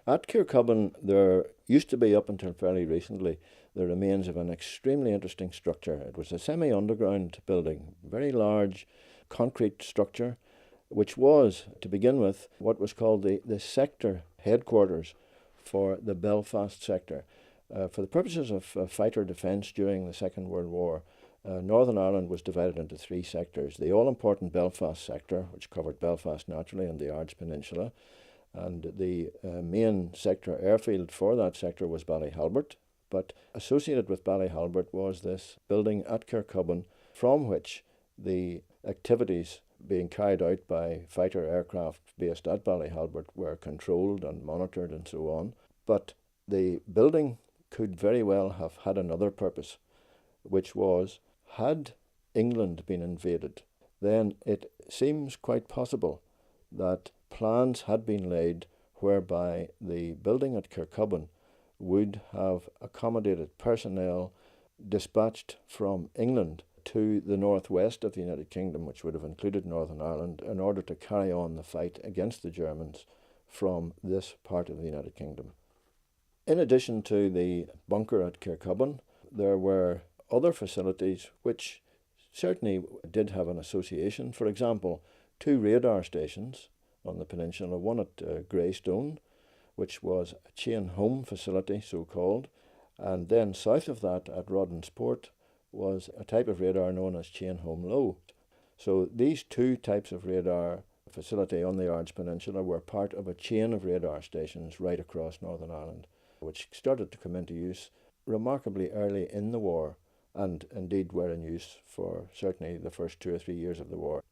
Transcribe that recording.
At Kirkcudbright, there used to be, up until fairly recently, the remains of an extremely interesting structure. It was a semi-underground building, very large concrete structure, which was, to begin with, what was called the sector headquarters for the Belfast sector. For the purposes of fighter defence during the Second World War, Northern Ireland was divided into three sectors. The all-important Belfast sector, which covered Belfast naturally and the Ards Peninsula, and the main sector airfield for that sector was Ballyhalbert. But associated with Ballyhalbert was this building at Kirkcudbright, from which the activities being carried out by fighter aircraft based at Ballyhalbert were controlled and monitored and so on. But the building could very well have had another purpose, which was, had England been invaded, then it seems quite possible that plans had been laid whereby the building at Kirkcudbright would have accommodated personnel dispatched from England to the northwest of the United Kingdom, which would have included Northern Ireland, in order to carry on the fight against the Germans from this part of the United Kingdom. In addition to the bunker at Kirkcudbright, there were other facilities which certainly did have an association. For example, two radar stations on the peninsula, one at Greystone, which was a chain home facility, so-called, and then south of that at Roddensport was a type of radar known as chain home low. So these two types of radar facility on the Ards Peninsula were part of a chain of radar stations right across Northern Ireland, which started to come into use remarkably early in the war, and indeed were in use for certainly the first 2 or 3 years of the war.